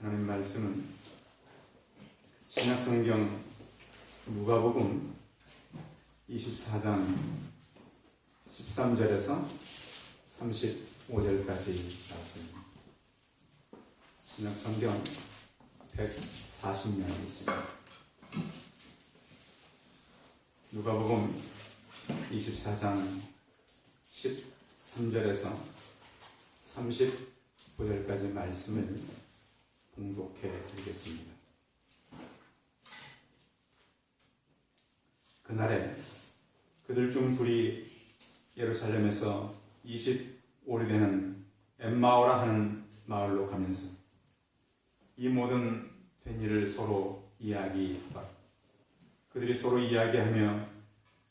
하나님 말씀은 신약성경 누가복음 24장 13절에서 35절까지 말씀입니다. 신약성경 140면이 있습니다. 누가복음 24장 13절에서 35절까지 말씀을 봉독해 드리겠습니다. 그날에 그들 중 둘이 예루살렘에서 25리 되는 엠마오라 하는 마을로 가면서 이 모든 된 일을 서로 이야기했다. 그들이 서로 이야기하며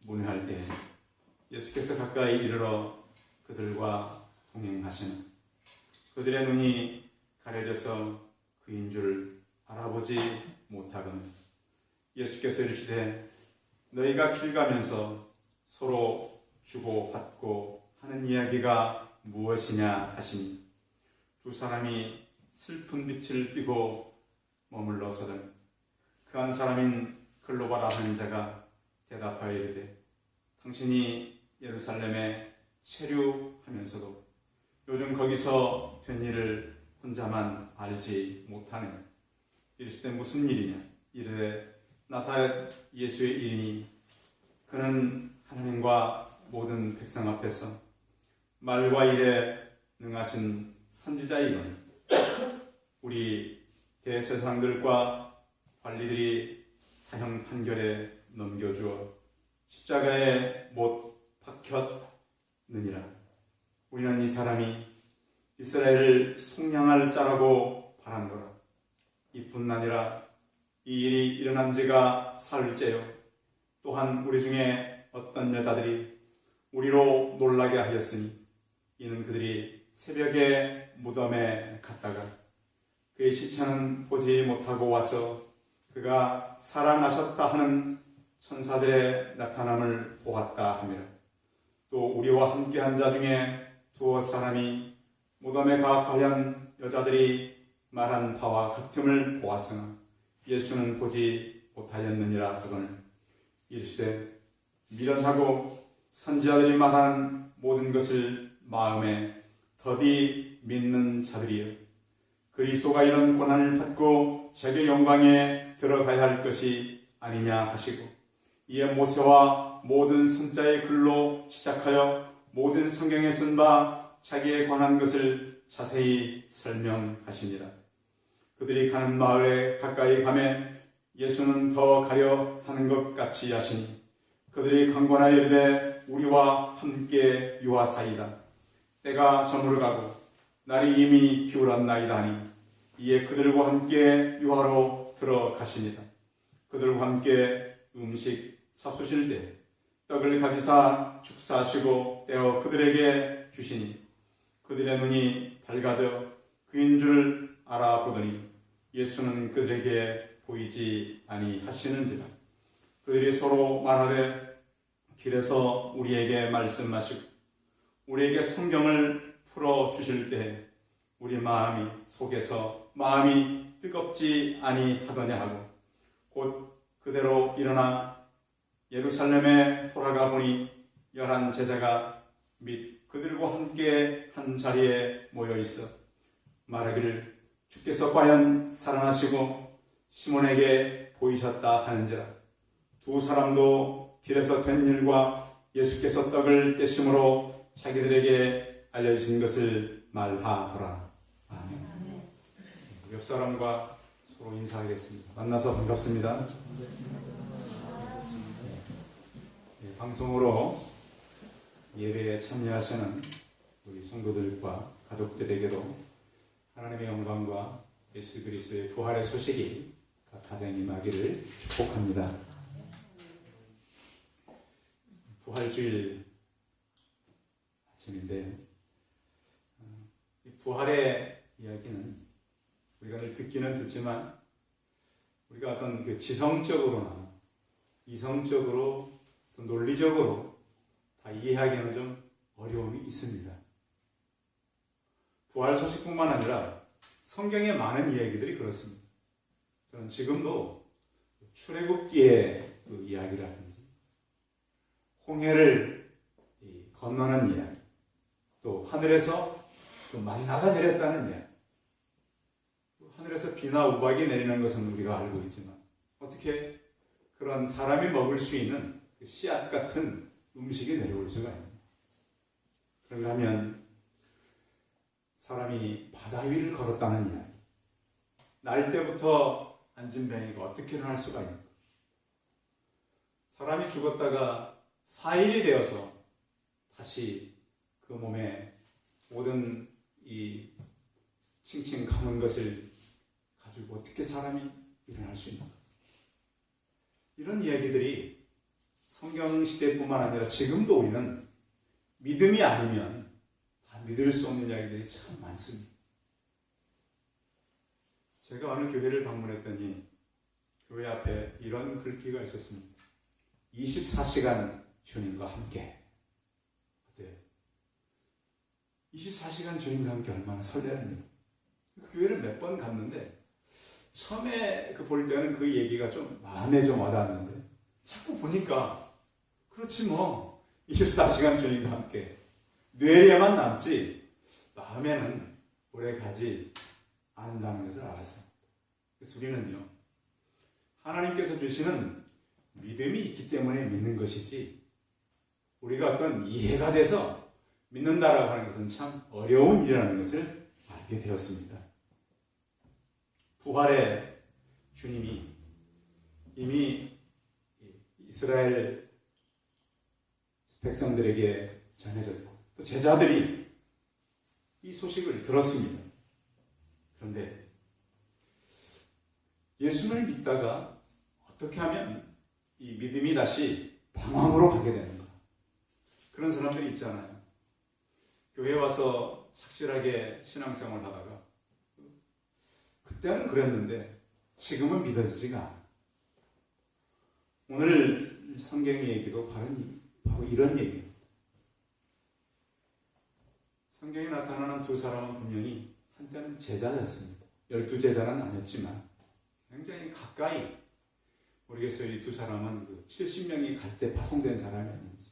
문회할 때 예수께서 가까이 이르러 그들과 동행하시는 그들의 눈이 가려져서 그인 줄 알아보지 못하거늘 예수께서 이르시되 너희가 길 가면서 서로 주고받고 하는 이야기가 무엇이냐 하시니 두 사람이 슬픈 빛을 띠고 머물러서던 그 한 사람인 글로바라 하는 자가 대답하여 이르되 당신이 예루살렘에 체류하면서도 요즘 거기서 된 일을 혼자만 알지 못하느냐. 이르시되 무슨 일이냐. 이르되 나사렛 예수의 일이니 그는 하나님과 모든 백성 앞에서 말과 일에 능하신 선지자이거늘 우리 대제사장들과 관리들이 사형 판결에 넘겨주어 십자가에 못 박혔느니라. 우리는 이 사람이 이스라엘을 속량할 자라고 바란노라. 이뿐 아니라 이 일이 일어난 지가 사흘째요. 또한 우리 중에 어떤 여자들이 우리로 놀라게 하였으니 이는 그들이 새벽에 무덤에 갔다가 그의 시체는 보지 못하고 와서 그가 살아나셨다 하는 천사들의 나타남을 보았다 하며 또 우리와 함께한 자 중에 두어 사람이 무덤에 가 과연 여자들이 말한 바와 같음을 보았으나 예수는 보지 못하였느니라 하거늘 이르시되 미련하고 선지자들이 말하는 모든 것을 마음에 더디 믿는 자들이여 그리스도가 이런 고난을 받고 자기 영광에 들어가야 할 것이 아니냐 하시고 이에 모세와 모든 선자의 글로 시작하여 모든 성경에 쓴 바 자기에 관한 것을 자세히 설명하시니라. 그들이 가는 마을에 가까이 가매 예수는 더 가려 하는 것 같이 하시니 그들이 강권하여 이르되 우리와 함께 유하사이다. 때가 저물어가고 날이 이미 기울었나이다 하니 이에 그들과 함께 유하로 들어가시니라. 그들과 함께 음식 잡수실 때 떡을 가지사 축사하시고 떼어 그들에게 주시니 그들의 눈이 밝아져 그인 줄 알아보더니 예수는 그들에게 보이지 아니하시는지라. 그들이 서로 말하되 길에서 우리에게 말씀하시고 우리에게 성경을 풀어주실 때 우리 마음이 속에서 마음이 뜨겁지 아니하더냐 하고 곧 그대로 일어나 예루살렘에 돌아가 보니 11 제자가 및 그들과 함께 한 자리에 모여 있어 말하기를 주께서 과연 살아나시고 시몬에게 보이셨다 하는지라. 두 사람도 길에서 된 일과 예수께서 떡을 떼심으로 자기들에게 알려주신 것을 말하더라. 아멘. 옆 사람과 서로 인사하겠습니다. 만나서 반갑습니다. 방송으로 예배에 참여하시는 우리 성도들과 가족들에게도 하나님의 영광과 예수 그리스도의 부활의 소식이 각 가정에 임하기를 축복합니다. 부활주일 아침인데 이 부활의 이야기는 우리가 늘 듣기는 듣지만 우리가 어떤 그 지성적으로나 이성적으로 논리적으로 다 이해하기에는 좀 어려움이 있습니다. 부활 소식뿐만 아니라 성경의 많은 이야기들이 그렇습니다. 저는 지금도 출애굽기의 그 이야기라든지 홍해를 건너는 이야기, 또 하늘에서 그 만나가 내렸다는 이야기, 하늘에서 비나 우박이 내리는 것은 우리가 알고 있지만 어떻게 그런 사람이 먹을 수 있는 그 씨앗 같은 음식이 내려올 수가 있는가? 그러려면 사람이 바다 위를 걸었다는 이야기, 날 때부터 안진뱅이가 어떻게 일어날 수가 있는가? 사람이 죽었다가 4일이 되어서 다시 그 몸에 모든 이 칭칭 감은 것을 가지고 어떻게 사람이 일어날 수 있는가? 이런 이야기들이 성경 시대뿐만 아니라 지금도 우리는 믿음이 아니면 다 믿을 수 없는 이야기들이 참 많습니다. 제가 어느 교회를 방문했더니 교회 앞에 이런 글귀가 있었습니다. 24시간 주님과 함께. 어때요? 24시간 주님과 함께 얼마나 설레는지. 그 교회를 몇 번 갔는데 처음에 볼 때는 그 얘기가 좀 마음에 좀 와닿았는데 자꾸 보니까 그렇지 뭐 24시간 주님과 함께 뇌리에만 남지 마음에는 오래 가지 않는다는 것을 알았습니다. 그래서 우리는요, 하나님께서 주시는 믿음이 있기 때문에 믿는 것이지 우리가 어떤 이해가 돼서 믿는다라고 하는 것은 참 어려운 일이라는 것을 알게 되었습니다. 부활의 주님이 이미 이스라엘 백성들에게 전해졌고 또 제자들이 이 소식을 들었습니다. 그런데 예수를 믿다가 어떻게 하면 이 믿음이 다시 방황으로 가게 되는가? 그런 사람들이 있잖아요. 교회에 와서 착실하게 신앙생활을 하다가 그때는 그랬는데 지금은 믿어지지가 않아. 오늘 성경의 얘기도 바로 이런 얘기예요. 성경에 나타나는 두 사람은 분명히 한때는 제자였습니다. 12제자는 아니었지만 굉장히 가까이, 모르겠어요. 이 두 사람은 그 70명이 갈 때 파송된 사람이었는지,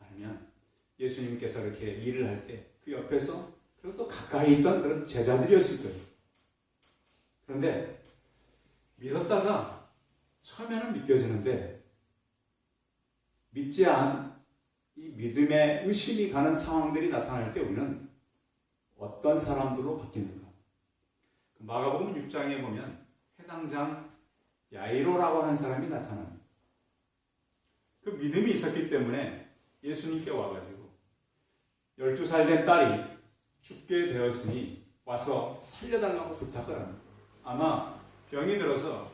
아니면 예수님께서 이렇게 일을 할 때 그 옆에서 그래도 가까이 있던 그런 제자들이었을 거예요. 그런데 믿었다가 처음에는 믿겨지는데 믿지 않은 이 믿음에 의심이 가는 상황들이 나타날 때 우리는 어떤 사람들로 바뀌는가? 마가복음 6장에 보면 해당장 야이로라고 하는 사람이 나타납니다. 그 믿음이 있었기 때문에 예수님께 와가지고 12살 된 딸이 죽게 되었으니 와서 살려달라고 부탁을 합니다. 아마 병이 들어서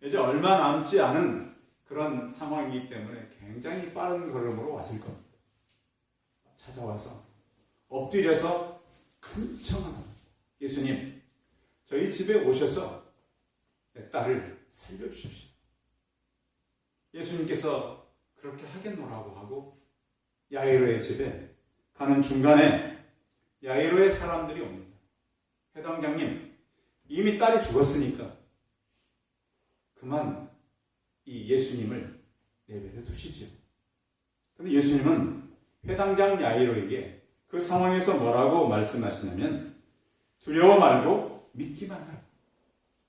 이제 얼마 남지 않은 그런 상황이기 때문에 굉장히 빠른 걸음으로 왔을 겁니다. 찾아와서 엎드려서 큰 청을 합니다. 예수님, 저희 집에 오셔서 내 딸을 살려주십시오. 예수님께서 그렇게 하겠노라고 하고 야이로의 집에 가는 중간에 야이로의 사람들이 옵니다. 회당장님, 이미 딸이 죽었으니까 그만 이 예수님을 내버려 두시죠. 그런데 예수님은 회당장 야이로에게 그 상황에서 뭐라고 말씀하시냐면 두려워 말고 믿기만 하라.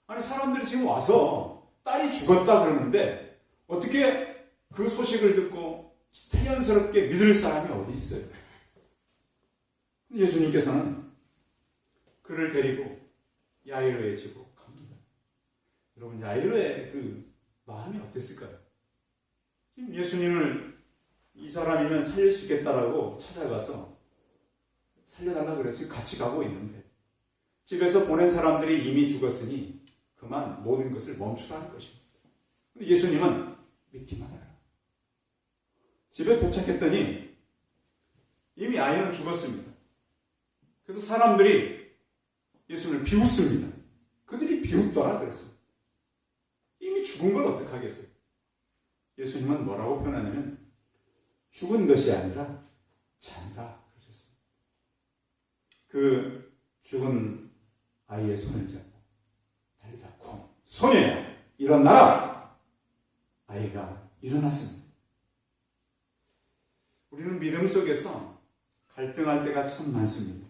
아니, 사람들이 지금 와서 딸이 죽었다 그러는데 어떻게 그 소식을 듣고 태연스럽게 믿을 사람이 어디 있어요? 예수님께서는 그를 데리고 야이로의 집으로 갑니다. 여러분, 야이로의 그 마음이 어땠을까요? 지금 예수님을 이 사람이면 살릴 수 있겠다라고 찾아가서 살려달라고 그래서 같이 가고 있는데 집에서 보낸 사람들이 이미 죽었으니 그만 모든 것을 멈추라는 것입니다. 근데 예수님은 믿기만 해라. 집에 도착했더니 이미 아이는 죽었습니다. 그래서 사람들이 예수님을 비웃습니다. 그들이 비웃더라 그랬어요. 이미 죽은 걸 어떡하겠어요? 예수님은 뭐라고 표현하냐면 죽은 것이 아니라 잔다 그러셨습니다. 그 죽은 아이의 손을 잡고 달리다 쿵, 소녀야 일어나라. 아이가 일어났습니다. 우리는 믿음 속에서 갈등할 때가 참 많습니다.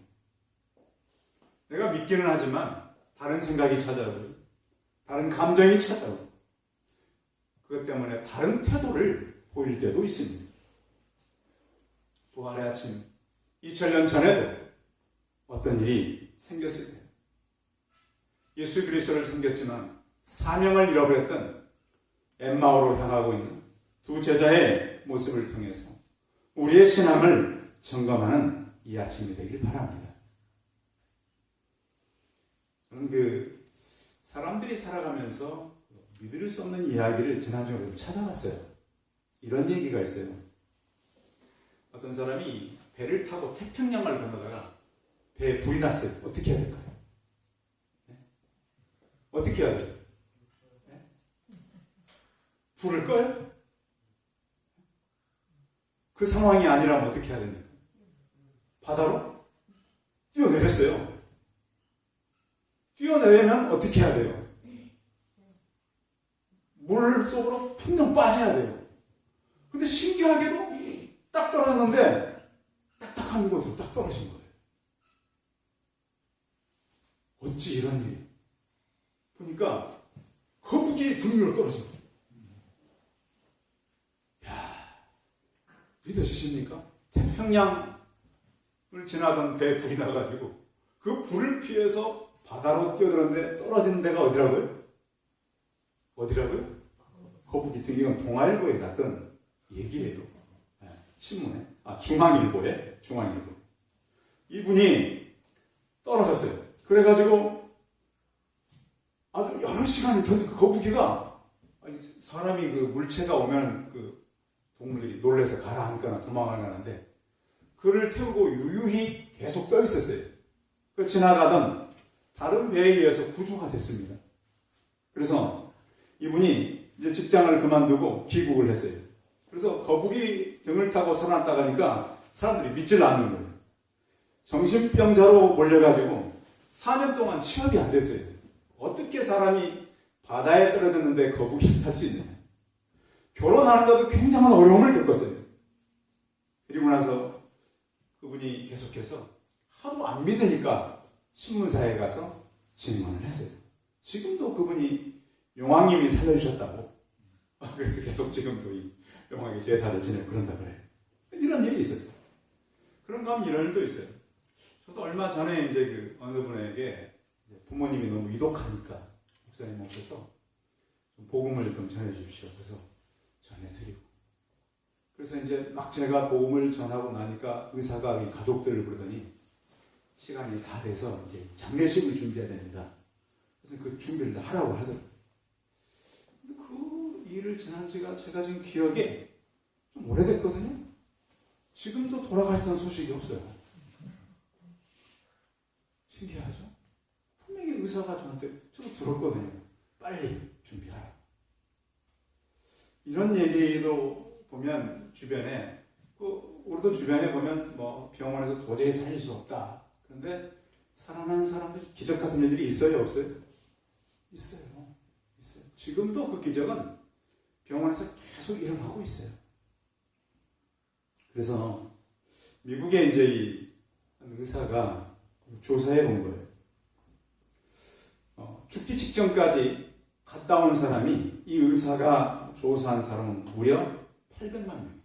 내가 믿기는 하지만 다른 생각이 찾아오고 다른 감정이 찾아오고 그것 때문에 다른 태도를 보일 때도 있습니다. 부활의 아침 2000년 전에도 어떤 일이 생겼을 때요. 예수 그리스도를 섬겼지만 사명을 잃어버렸던 엠마오로 향하고 있는 두 제자의 모습을 통해서 우리의 신앙을 점검하는 이 아침이 되길 바랍니다. 저는 사람들이 살아가면서 믿을 수 없는 이야기를 지난주에 좀 찾아봤어요. 이런 얘기가 있어요. 어떤 사람이 배를 타고 태평양을 건너다가 배에 불이 났어요. 어떻게 해야 될까요? 네? 어떻게 해야 돼요? 네? 불을 꺼요? 그 상황이 아니라면 어떻게 해야 됩니까? 바다로 뛰어내렸어요. 뛰어내리면 어떻게 해야 돼요? 물 속으로 풍덩 빠져야 돼요. 근데 신기하게도 딱 떨어졌는데 딱딱한 곳으로 딱 떨어진 거예요. 어찌 이런 일이? 보니까 거북이 등 위로 떨어진 거예요. 믿어지십니까? 태평양을 지나던 배에 불이 나가지고 그 불을 피해서 바다로 뛰어들었는데 떨어진 데가 어디라고요? 어디라고요? 거북이 등. 이건 동아일보에 났던 얘기예요. 신문에. 중앙일보에. 중앙일보. 이분이 떨어졌어요. 그래가지고 아주 여러 시간을 견딘 그 거북이가 사람이 물체가 오면 동물들이 놀래서 가라앉거나 도망가는데 그를 태우고 유유히 계속 떠 있었어요. 그 지나가던 다른 배에 의해서 구조가 됐습니다. 그래서 이분이 이제 직장을 그만두고 귀국을 했어요. 그래서 거북이 등을 타고 살아났다 가니까 사람들이 믿질 않는 거예요. 정신병자로 몰려가지고 4년 동안 취업이 안 됐어요. 어떻게 사람이 바다에 떨어졌는데 거북이를 탈 수 있느냐. 결혼하는데도 굉장한 어려움을 겪었어요. 그리고 나서 그분이 계속해서 하도 안 믿으니까 신문사에 가서 증언을 했어요. 지금도 그분이 용왕님이 살려주셨다고. 그래서 계속 지금도 이 용왕의 제사를 지내고 그런다 그래요. 이런 일이 있었어요. 그런가 하면 이런 일도 있어요. 저도 얼마 전에 이제 어느 분에게 부모님이 너무 위독하니까 목사님 오셔서 좀 복음을 좀 전해주십시오. 그래서 전해드리고. 그래서 이제 막 제가 복음을 전하고 나니까 의사가 이 가족들을 부르더니 시간이 다 돼서 이제 장례식을 준비해야 됩니다. 그래서 그 준비를 다 하라고 하더라고요. 근데 그 일을 지난 지가 제가 지금 기억에 좀 오래됐거든요. 지금도 돌아가시는 소식이 없어요. 신기하죠? 분명히 의사가 저한테 저도 들었거든요. 빨리 준비하라. 이런 얘기도 보면 주변에 우리도 주변에 보면 병원에서 도저히 살릴 수 없다. 그런데 살아난 사람들 기적 같은 일들이 있어요, 없어요? 있어요. 지금도 그 기적은 병원에서 계속 일어나고 있어요. 그래서 미국에 이제 이 의사가 조사해 본 거예요. 죽기 직전까지 갔다 온 사람이 이 의사가 조사한 사람은 무려 800만 명이에요.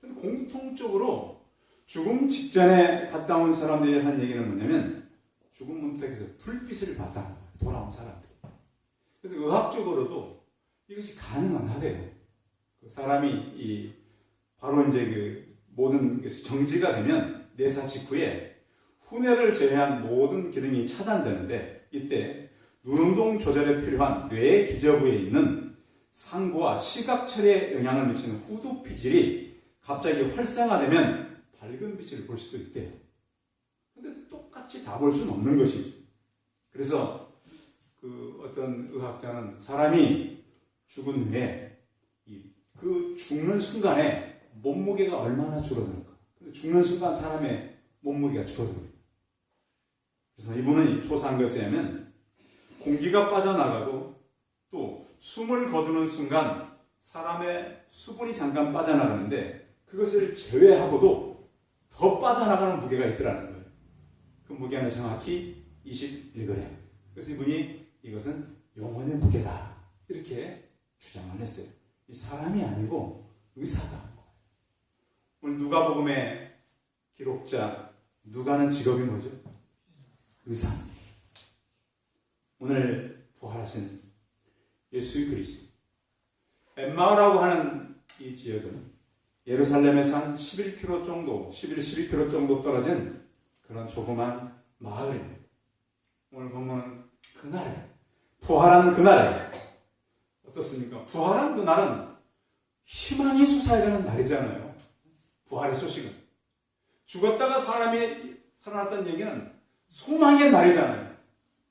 근데 공통적으로 죽음 직전에 갔다 온 사람들이 한 얘기는 뭐냐면 죽음 문턱에서 불빛을 봤다. 돌아온 사람들. 그래서 의학적으로도 이것이 가능은 하대요. 그 사람이 바로 이제 모든 것이 정지가 되면 내사 직후에 후뇌를 제외한 모든 기능이 차단되는데 이때 눈운동 조절에 필요한 뇌의 기저부에 있는 상부와 시각철에 영향을 미치는 후두 피질이 갑자기 활성화되면 밝은 빛을 볼 수도 있대요. 근데 똑같이 다 볼 수는 없는 것이죠. 그래서 어떤 의학자는 사람이 죽은 후에 그 죽는 순간에 몸무게가 얼마나 줄어드는가. 근데 죽는 순간 사람의 몸무게가 줄어듭니다. 그래서 이분은 조사한 것에 의하면 공기가 빠져나가고 또 숨을 거두는 순간 사람의 수분이 잠깐 빠져나가는데 그것을 제외하고도 더 빠져나가는 무게가 있더라는 거예요. 그 무게는 정확히 21g. 그래서 이분이 이것은 영혼의 무게다 이렇게 주장을 했어요. 이 사람이 아니고 의사가 한 거예요. 오늘 누가복음의 기록자 누가는 직업이 뭐죠? 의사. 오늘 부활하신 예수 그리스도. 엠마오라고 하는 이 지역은 예루살렘에서 한 11km 정도, 12km 정도 떨어진 그런 조그만 마을입니다. 오늘 본문은 그날에, 부활한 그날에, 어떻습니까? 부활한 그날은 희망이 솟아야 되는 날이잖아요. 부활의 소식은. 죽었다가 사람이 살아났다는 얘기는 소망의 날이잖아요.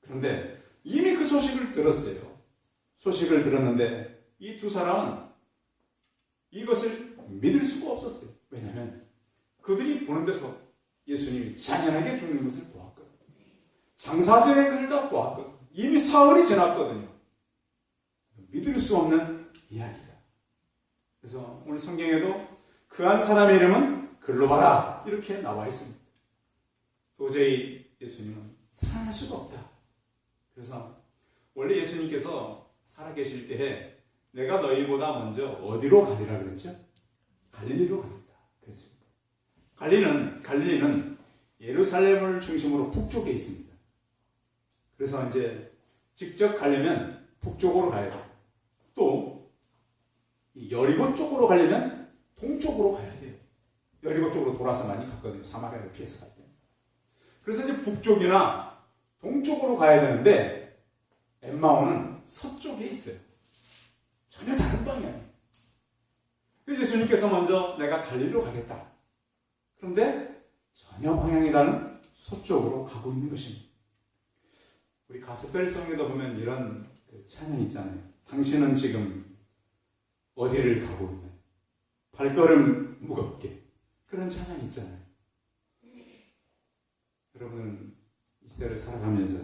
그런데 이미 그 소식을 들었어요. 소식을 들었는데 이 두 사람은 이것을 믿을 수가 없었어요. 왜냐하면 그들이 보는 데서 예수님이 잔인하게 죽는 것을 보았거든요. 장사되는 것을 다 보았거든요. 이미 사흘이 지났거든요. 믿을 수 없는 이야기다. 그래서 오늘 성경에도 그 한 사람의 이름은 글로바라 이렇게 나와 있습니다. 도저히 예수님은 살아날 수가 없다. 그래서 원래 예수님께서 살아계실 때에 내가 너희보다 먼저 어디로 가리라 그랬죠? 갈릴리로 가겠다 그랬습니다. 갈릴리는 예루살렘을 중심으로 북쪽에 있습니다. 그래서 이제 직접 가려면 북쪽으로 가야 돼요. 또 여리고 쪽으로 가려면 동쪽으로 가야 돼요. 여리고 쪽으로 돌아서 많이 갔거든요. 사마리아를 피해서 갈 때. 그래서 이제 북쪽이나 동쪽으로 가야 되는데 엠마오는 서쪽에 있어요. 전혀 다른 방향이에요. 그래서 예수님께서 먼저 내가 갈릴리로 가겠다. 그런데 전혀 방향이 다른 서쪽으로 가고 있는 것입니다. 우리 가스펠성에도 보면 이런 찬양이 있잖아요. 당신은 지금 어디를 가고 있나요? 발걸음 무겁게. 그런 찬양이 있잖아요. 여러분은 이 시대를 살아가면서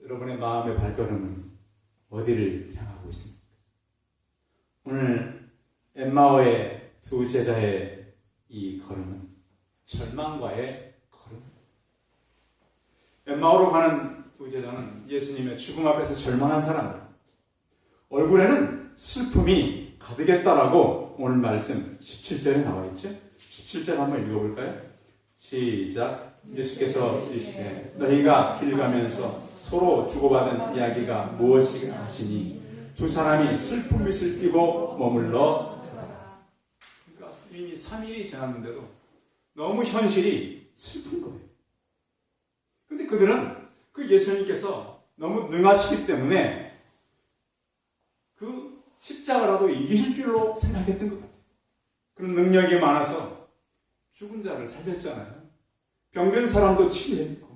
여러분의 마음의 발걸음은 어디를 향하고 있습니까? 오늘 엠마오의 두 제자의 이 걸음은 절망과의 걸음. 엠마오로 가는 두 제자는 예수님의 죽음 앞에서 절망한 사람들. 얼굴에는 슬픔이 가득했다라고 오늘 말씀 17절에 나와 있죠. 17절 한번 읽어볼까요? 시작. 예수께서 이르시되 너희가 길 가면서 서로 주고받은 이야기가 무엇이냐 하시니 두 사람이 슬픈 빛을 띠고 머물러 살아라. 그러니까 이미 3일이 지났는데도 너무 현실이 슬픈 거예요. 근데 그들은 그 예수님께서 너무 능하시기 때문에 그 십자가라도 이기실 줄로 생각했던 것 같아요. 그런 능력이 많아서 죽은 자를 살렸잖아요. 병든 사람도 치유했고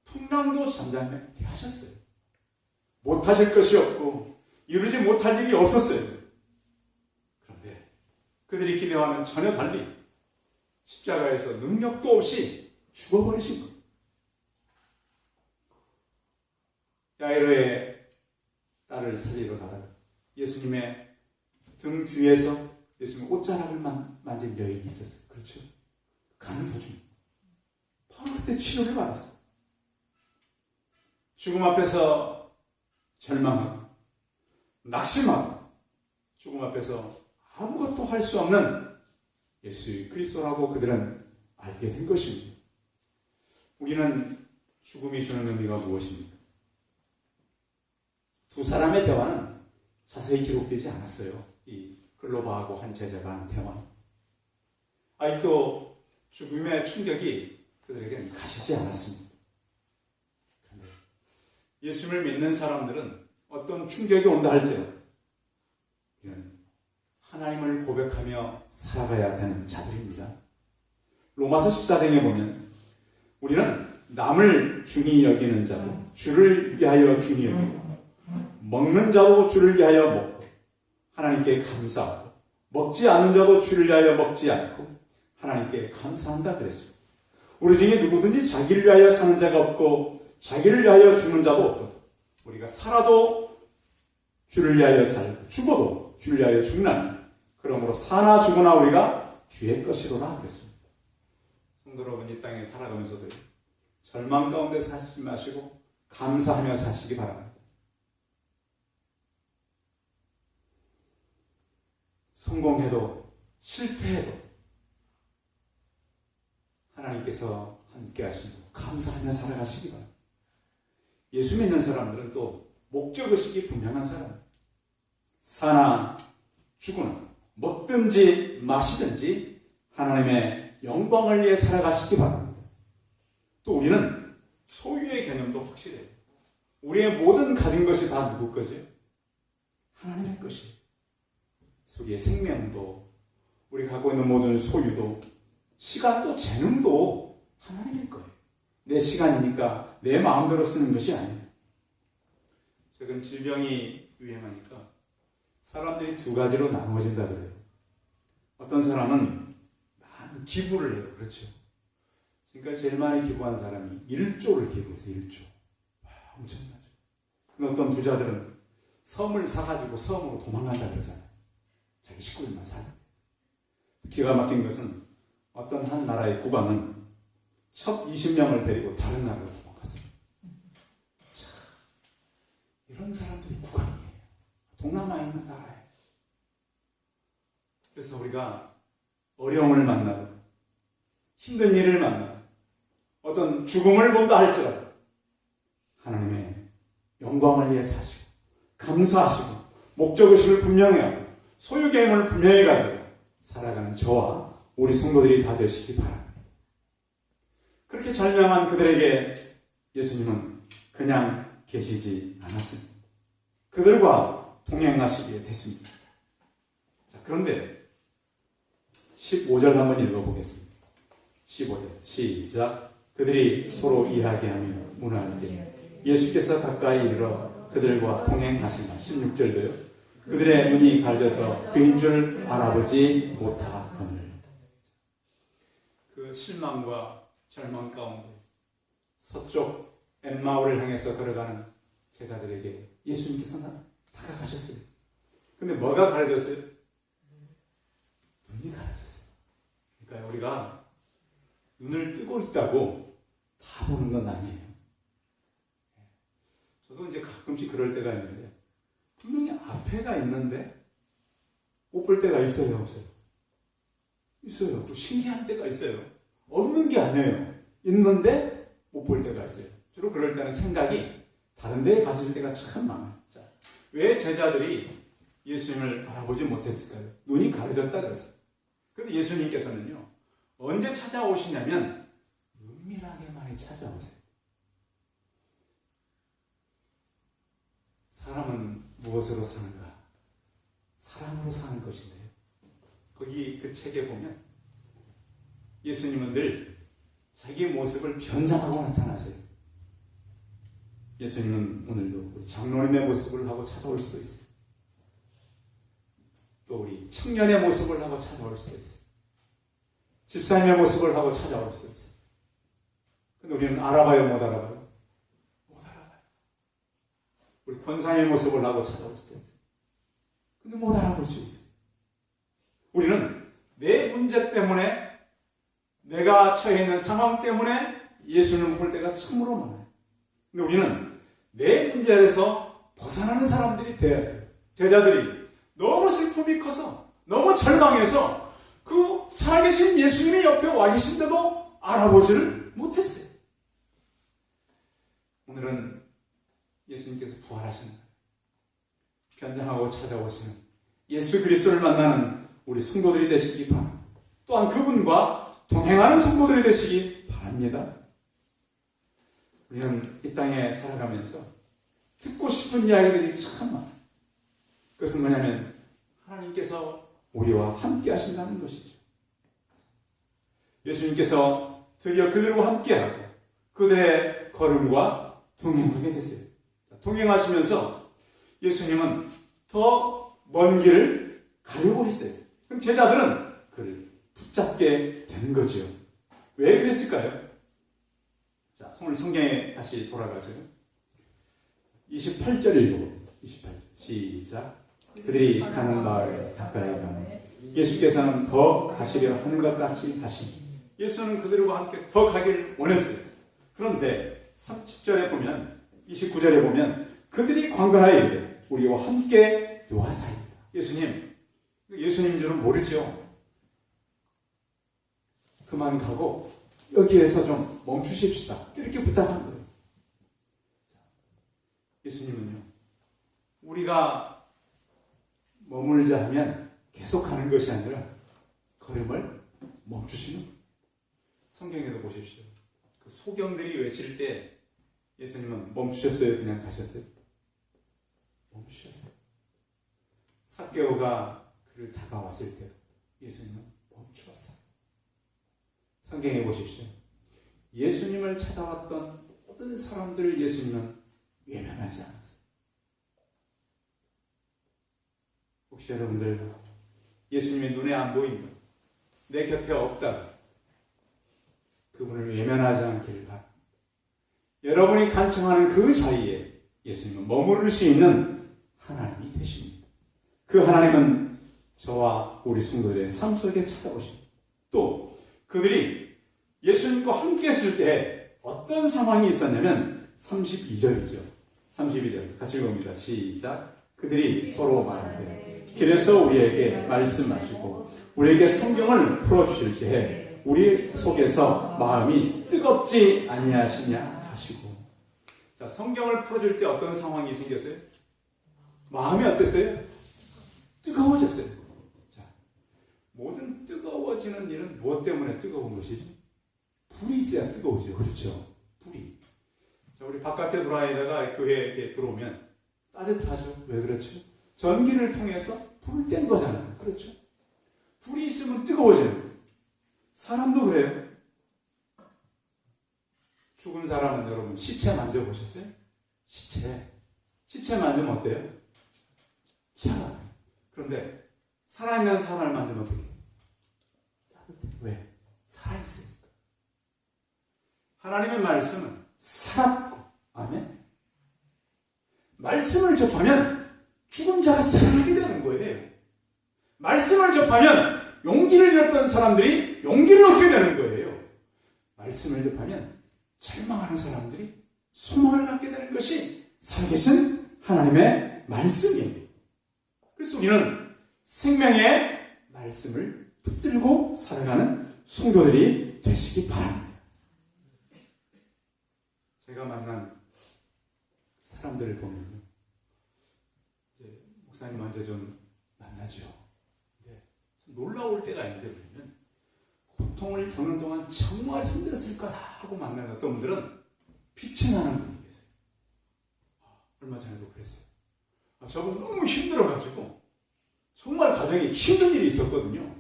풍랑도 잠잠하게 하셨어요. 못하실 것이 없고 이루지 못할 일이 없었어요. 그런데 그들이 기대와는 전혀 달리 십자가에서 능력도 없이 죽어버리신 거예요. 야이로의 딸을 살리러 가다가 예수님의 등 뒤에서 예수님의 옷자락을 만진 여인이 있었어요. 그렇죠? 가는 도중 바로 그때 치료를 받았어요. 죽음 앞에서 절망하고 낙심하고 죽음 앞에서 아무것도 할 수 없는 예수 그리스도라고 그들은 알게 된 것입니다. 우리는 죽음이 주는 의미가 무엇입니까? 두 사람의 대화는 자세히 기록되지 않았어요. 이 글로바하고 한 제자가 하는 대화. 아직도 죽음의 충격이 그들에게는 가시지 않았습니다. 그런데 예수님을 믿는 사람들은 어떤 충격이 온다 할지라도 하나님을 고백하며 살아가야 되는 자들입니다. 로마서 14장에 보면 우리는 남을 중히 여기는 자도 주를 위하여 중히 여기고 먹는 자도 주를 위하여 먹고 하나님께 감사하고 먹지 않는 자도 주를 위하여 먹지 않고 하나님께 감사한다 그랬습니다. 우리 중에 누구든지 자기를 위하여 사는 자가 없고 자기를 위하여 죽는 자도 없다. 우리가 살아도 주를 위하여 살고 죽어도 주를 위하여 죽나니 그러므로 사나 죽으나 우리가 주의 것이로라 그랬습니다. 성도 여러분, 이 땅에 살아가면서도 절망 가운데 사시지 마시고 감사하며 사시기 바랍니다. 성공해도 실패해도 하나님께서 함께 하시고 감사하며 살아가시기 바랍니다. 예수 믿는 사람들은 또 목적의식이 분명한 사람입니다. 사나 죽으나 먹든지 마시든지 하나님의 영광을 위해 살아가시기 바랍니다. 또 우리는 소유의 개념도 확실해요. 우리의 모든 가진 것이 다 누구 거죠? 하나님의 것이에요. 우리의 생명도, 우리가 갖고 있는 모든 소유도, 시간도, 재능도 하나님의 거예요. 내 시간이니까 내 마음대로 쓰는 것이 아니에요. 최근 질병이 유행하니까 사람들이 두 가지로 나누어진다 그래요. 어떤 사람은 많은 기부를 해요. 그렇죠. 그러니까 제일 많이 기부한 사람이 1조를 기부해서 1조. 와, 엄청나죠. 근데 어떤 부자들은 섬을 사가지고 섬으로 도망간다 그러잖아요. 자기 식구들만 살고. 기가 막힌 것은 어떤 한 나라의 국왕은 첫 20명을 데리고 다른 나라로 도망갔어요. 자, 이런 사람들이 국왕이에요. 동남아에 있는 나라에. 그래서 우리가 어려움을 만나고 힘든 일을 만나고 어떤 죽음을 본다 할지라도 하나님의 영광을 위해 사시고 감사하시고 목적의식을 분명히 하고 소유계획을 분명히 가지고 살아가는 저와 우리 성도들이 다 되시기 바랍니다. 그렇게 절명한 그들에게 예수님은 그냥 계시지 않았습니다. 그들과 동행하시게 됐습니다. 자, 그런데 15절 한번 읽어보겠습니다. 15절 시작. 그들이 서로 이야기하며 문화할 때 예수께서 가까이 이르러 그들과 동행하시나. 16절도요. 그들의 눈이 가려져서 그인 줄 알아보지 못하거늘. 그 실망과 절망 가운데 서쪽 엠마오를 향해서 걸어가는 제자들에게 예수님께서 다가가셨어요. 근데 뭐가 가려졌어요? 눈이 가려졌어요. 그러니까 우리가 눈을 뜨고 있다고 다 보는 건 아니에요. 저도 이제 가끔씩 그럴 때가 있는데 분명히 앞에가 있는데 못 볼 때가 있어요, 없어요? 있어요. 신기한 때가 있어요. 없는 게 아니에요. 있는데 못 볼 때가 있어요. 주로 그럴 때는 생각이 다른 데에 갔을 때가 참 많아요. 자, 왜 제자들이 예수님을 알아보지 못했을까요? 눈이 가려졌다 그랬어요. 그런데 예수님께서는요, 언제 찾아오시냐면 은밀하게 많이 찾아오세요. 사람은 무엇으로 사는가? 사랑으로 사는 것인데요. 거기 그 책에 보면 예수님은 늘 자기 모습을 변장하고 나타나세요. 예수님은 오늘도 우리 장로님의 모습을 하고 찾아올 수도 있어요. 또 우리 청년의 모습을 하고 찾아올 수도 있어요. 집사님의 모습을 하고 찾아올 수도 있어요. 근데 우리는 알아봐요, 못 알아봐요? 못 알아봐요. 우리 권사님의 모습을 하고 찾아올 수도 있어요. 근데 못 알아볼 수 있어요. 우리는 내 문제 때문에, 내가 처해 있는 상황 때문에 예수님을 볼 때가 참으로 많아요. 근데 우리는 내 문제에서 벗어나는 사람들이 돼야 돼요. 제자들이 너무 슬픔이 커서, 너무 절망해서 그 살아계신 예수님이 옆에 와 계신데도 알아보지를 못했어요. 오늘은 예수님께서 부활하신 날, 견장하고 찾아오시는 예수 그리스도를 만나는 우리 성도들이 되시기 바랍니다. 또한 그분과 동행하는 성도들이 되시기 바랍니다. 우리는 이 땅에 살아가면서 듣고 싶은 이야기들이 참 많아요. 그것은 뭐냐면 하나님께서 우리와 함께 하신다는 것이죠. 예수님께서 드디어 그들과 함께하고 그들의 걸음과 동행하게 됐어요. 동행하시면서 예수님은 더 먼 길을 가려고 했어요. 그럼 제자들은 그를 붙잡게 되는 거죠. 왜 그랬을까요? 오늘 성경에 다시 돌아가세요. 28절 읽어봅니다. 28절 시작. 그들이 가는 마을에 가까이 가면 예수께서는 더 가시려 하는 것 같이 하시니 예수는 그들과 함께 더 가기를 원했어요. 그런데 30절에 보면 29절에 보면 그들이 관건하여 이르되 우리와 함께 요하사이다. 예수님인 줄은 모르죠. 그만 가고 여기에서 좀 멈추십시다. 이렇게 부탁한 거예요. 예수님은요, 우리가 머물자 하면 계속 가는 것이 아니라 걸음을 멈추시는 거예요. 성경에도 보십시오. 그 소경들이 외칠 때 예수님은 멈추셨어요? 그냥 가셨어요? 멈추셨어요. 삭개오가 그를 다가왔을 때도 예수님은 멈추었어요. 성경에 보십시오. 예수님을 찾아왔던 모든 사람들을 예수님은 외면하지 않았어요. 혹시 여러분들 예수님의 눈에 안 보인다, 내 곁에 없다, 그분을 외면하지 않기를 바랍니다. 여러분이 간청하는 그 자리에 예수님은 머무를 수 있는 하나님이 되십니다. 그 하나님은 저와 우리 성도들의 삶 속에 찾아오십니다. 또 그들이 예수님과 함께 했을 때 어떤 상황이 있었냐면 32절이죠. 32절 같이 읽어봅니다. 시작. 그들이 서로 말하되 길에서 우리에게 말씀하시고 우리에게 성경을 풀어주실 때에 우리 속에서 마음이 뜨겁지 아니하시냐 하시고. 자, 성경을 풀어줄 때 어떤 상황이 생겼어요? 마음이 어땠어요? 뜨거워졌어요. 자, 모든 뜨거워지는 일은 무엇 때문에 뜨거운 것이지? 불이 있어야 뜨거워져요. 그렇죠? 불이. 자, 우리 바깥에 돌아다니다가 교회에 이렇게 들어오면 따뜻하죠? 왜 그렇죠? 전기를 통해서 불을 뗀 거잖아요. 그렇죠? 불이 있으면 뜨거워져요. 사람도 그래요. 죽은 사람은 여러분 시체 만져보셨어요? 시체 만지면 어때요? 차가워요. 그런데 살아있는 사람을 만지면 어떻게 해요? 따뜻해요. 왜? 살아있으니까. 하나님의 말씀은 살았고, 아멘. 말씀을 접하면 죽은 자가 살아나게 되는 거예요. 말씀을 접하면 용기를 잃었던 사람들이 용기를 얻게 되는 거예요. 말씀을 접하면 절망하는 사람들이 소망을 갖게 되는 것이 살아계신 하나님의 말씀이에요. 그래서 우리는 생명의 말씀을 붙들고 살아가는 성도들이 되시기 바랍니다. 제가 만난 사람들을 보면 이제 목사님 먼저 좀 만나죠. 근데 놀라울 때가 있는데 보면 고통을 겪는 동안 정말 힘들었을 거다 하고 만나는 어떤 분들은 빛이 나는 분이 계세요. 얼마 전에도 그랬어요. 저분 너무 힘들어가지고 정말 가정에 힘든 일이 있었거든요.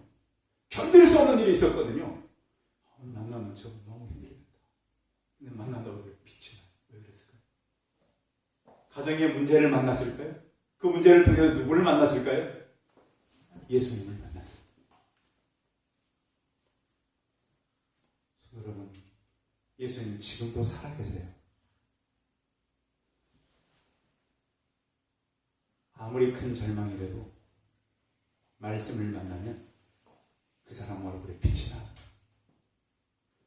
견딜 수 없는 일이 있었거든요. 만나면 저분 너무 힘들겠다. 근데 만난다고 그래 빛이 나요. 왜 그랬을까요? 가정의 문제를 만났을까요? 그 문제를 통해서 누구를 만났을까요? 예수님을 만났어요. 여러분, 예수님 지금도 살아계세요. 아무리 큰 절망이라도 말씀을 만나면 그 사람 얼굴에 빛이 나.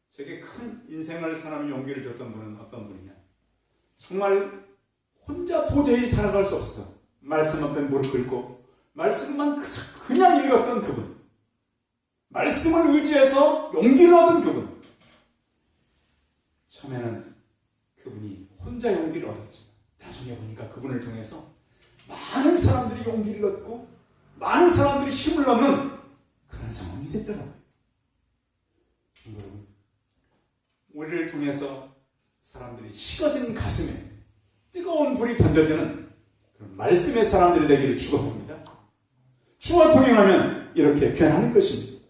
제게 큰 인생을 사는 용기를 줬던 분은 어떤 분이냐? 정말 혼자 도저히 살아갈 수 없어. 말씀 앞에 무릎 꿇고 말씀만 그냥 읽었던 그분. 말씀을 의지해서 용기를 얻은 그분. 처음에는 그분이 혼자 용기를 얻었지. 나중에 보니까 그분을 통해서 많은 사람들이 용기를 얻고 많은 사람들이 힘을 얻는 그런 상황이 됐더라고요. 여러분, 우리를 통해서 사람들이 식어진 가슴에 뜨거운 불이 던져지는 그런 말씀의 사람들이 되기를 축원합니다. 주와 동행하면 이렇게 변하는 것입니다.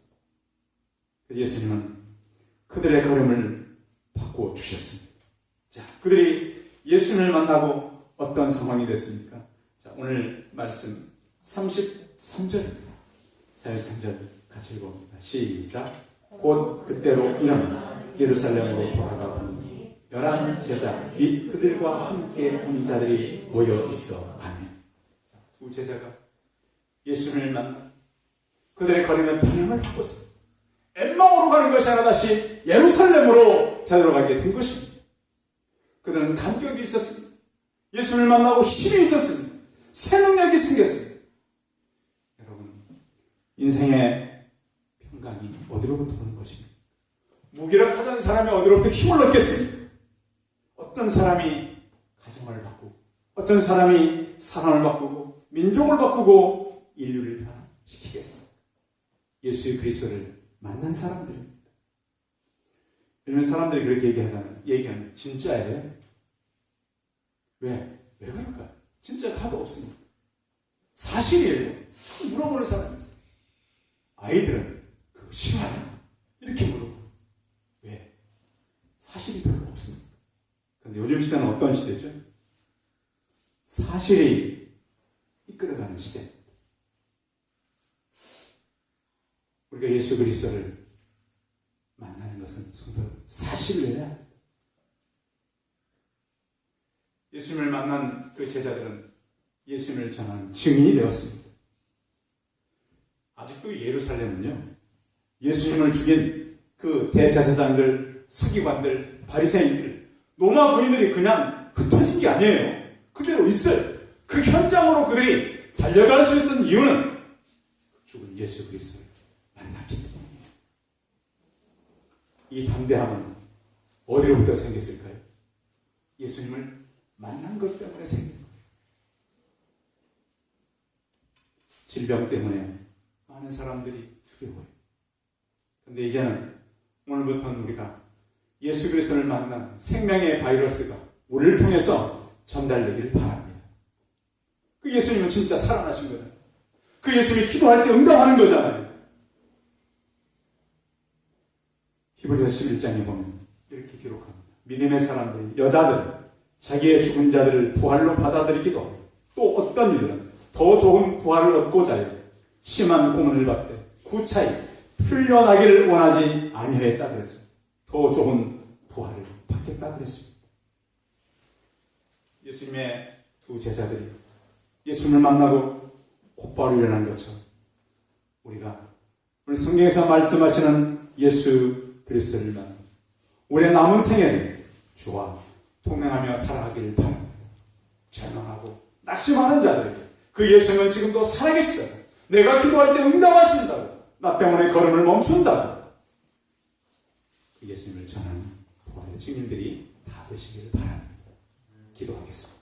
예수님은 그들의 걸음을 바꾸어 주셨습니다. 자, 그들이 예수님을 만나고 어떤 상황이 됐습니까? 자, 오늘 말씀 33절입니다. 43절 같이 읽어봅니다. 시작. 곧 그때로 이는 예루살렘으로 돌아가고 열한 제자 및 그들과 함께 온 자들이 모여 있어. 아멘. 두 제자가 예수님을 만나 그들의 걸음에 방향을 바꿨어요. 엠마오로 가는 것이 아니라 다시 예루살렘으로 되돌아가게 된 것입니다. 그들은 감격이 있었습니다. 예수님을 만나고 힘이 있었습니다. 새 능력이 생겼습니다. 여러분, 인생의 평강이 어디로부터 오는 것입니까? 무기력하던 사람이 어디로부터 힘을 얻겠습니까? 어떤 사람이 가정을 바꾸고, 어떤 사람이 사람을 바꾸고, 민족을 바꾸고, 인류를 변화시키겠습니까? 예수 그리스도를 만난 사람들입니다. 이런 사람들이 그렇게 얘기하면 진짜예요? 왜 그럴까요? 진짜가 하도 없습니다. 사실이에요. 물어보는 사람이 있어요. 아이들은 그거 싫어요. 이렇게 물어봐요. 왜? 사실이 별로 없습니다. 그런데 요즘 시대는 어떤 시대죠? 사실이 이끌어가는 시대. 우리가 예수 그리스도를 만나는 것은 순수 사실이어야 합니다. 예수님을 만난 그 제자들은 예수님을 전하는 증인이 되었습니다. 아직도 예루살렘은요, 예수님을 죽인 그 대제사장들, 서기관들, 바리새인들, 로마 군인들이 그냥 흩어진 게 아니에요. 그대로 있어요. 그 현장으로 그들이 달려갈 수 있던 이유는 죽은 예수 그리스도를 만났기 때문이에요. 이 담대함은 어디로부터 생겼을까요? 예수님을 만난 것 때문에 생긴 거예요. 질병 때문에 많은 사람들이 두려워요. 그런데 이제는 오늘부터는 우리가 예수 그리스도를 만난 생명의 바이러스가 우리를 통해서 전달되기를 바랍니다. 그 예수님은 진짜 살아나신 거잖아요. 그 예수님이 기도할 때 응답하는 거잖아요. 히브리서 11장에 보면 이렇게 기록합니다. 믿음의 사람들이, 여자들, 자기의 죽은 자들을 부활로 받아들이기도 하고, 또 어떤 이들은 더 좋은 부활을 얻고자 하여 심한 고문을 받되 구차히 풀려나기를 원하지 아니하였다 그랬습니다. 더 좋은 부활을 받겠다 그랬습니다. 예수님의 두 제자들이 예수님을 만나고 곧바로 일어난 것처럼 우리가 오늘 성경에서 말씀하시는 예수 그리스도를 만나 우리의 남은 생애를 주와 동행하며 살아가기를 바랍니다. 절망하고 낙심하는 자들에게 그 예수님은 지금도 살아계시다. 내가 기도할 때 응답하신다고. 나 때문에 걸음을 멈춘다고. 그 예수님을 전하는 부활의 증인들이 다 되시기를 바랍니다. 기도하겠습니다.